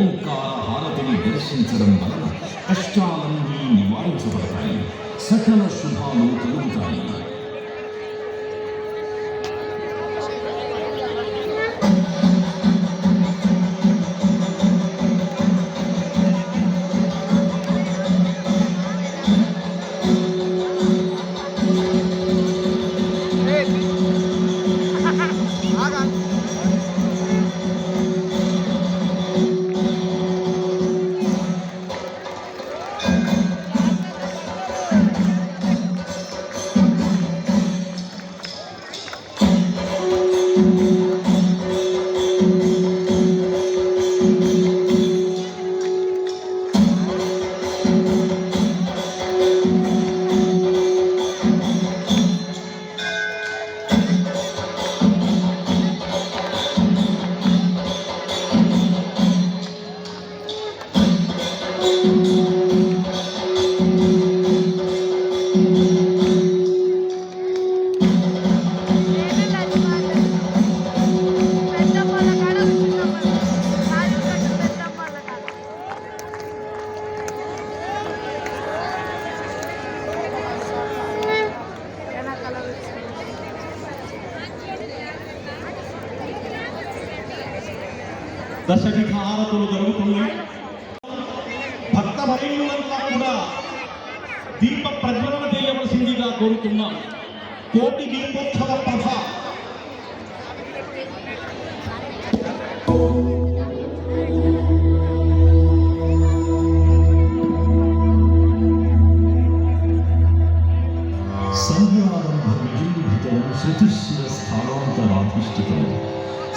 ఓంకార హారతిని దర్శించడం వలన కష్టాలన్నీ నివారించబడతాయి, సకల శుభాలు కలుగుతాయి. దశవిధ హారతులు జరుగుతున్నాయి. భక్త భైరులంతా కూడా దీప ప్రజ్వలన చేయవలసిందిగా కోరుతున్నాం. కోటి దీపోత్సవ ప్రభ సంధ్యారంభ విజృంభితం శృతిశిర స్థానాంతరాధిష్ఠితం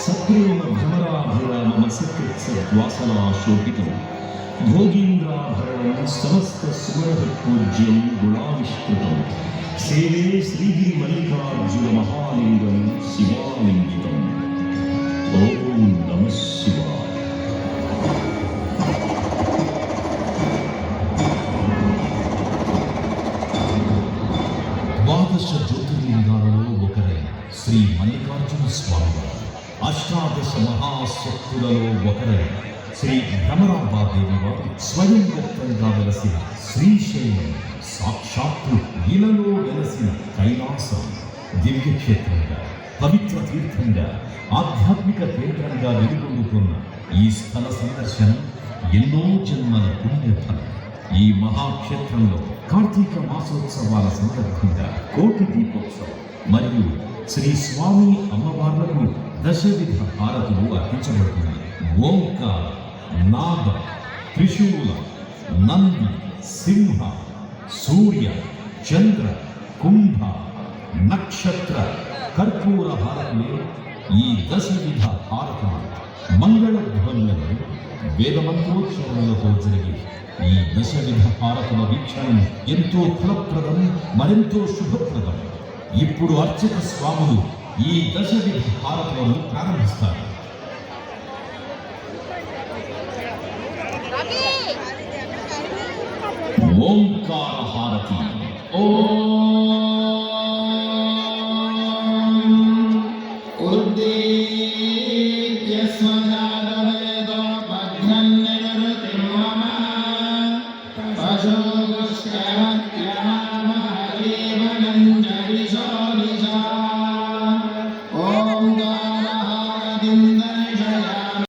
సప్రేమ భ్రమరాభిరామసకృత్సద్వాసనాశోభితం భోగీంద్రాభరణం సమస్త సుమరభూజ్యం గుణావిష్కృతం సేవే శ్రీగిరి మల్లికార్జున మహాలింగం శివాలింగితం. ఓం నమః శివాయ. ద్వాదశ జ్యోతిర్లింగాలలో ఒకరైన శ్రీ మల్లికార్జున స్వామి, అష్టాదశ మహాశక్తులలో ఒకరైన శ్రీ భ్రమరాంబాదేవి వారు స్వయం వ్యక్తంగా వెలసిన శ్రీశైలం సాక్షాత్తు ఇలలో వెలసిన కైలాసం దివ్యక్షేత్రంగా, పవిత్ర తీర్థంగా, ఆధ్యాత్మిక కేంద్రంగా వెలుగొందుతున్న ఈ స్థల సందర్శనం ఎన్నో జన్మల పుణ్యఫలం. ఈ మహాక్షేత్రంలో కార్తీక మాసోత్సవాల సందర్భంగా కోటి దీపోత్సవం మరియు శ్రీ స్వామి అమ్మవార్లకు దశవిధ హారతులు అర్పించబడుతున్నాయి. ఓంకార, నాగ, త్రిశూల, నంది, సింహ, సూర్య, చంద్ర, కుంభ, నక్షత్ర, కర్పూర హారతులే ఈ దశవిధ హారతులు. మంగళ ధ్వనులను వేదమంత్రోచ్చరణలతో జరిగే ఈ దశవిధ హారతుల వీక్షణం ఎంతో ఫలప్రదం, మరెంతో శుభప్రదం. ఇప్పుడు అర్చక స్వాములు ఈ దశవిధ హారతులను ప్రారంభిస్తారు. ఓంకార హారతి. ఓం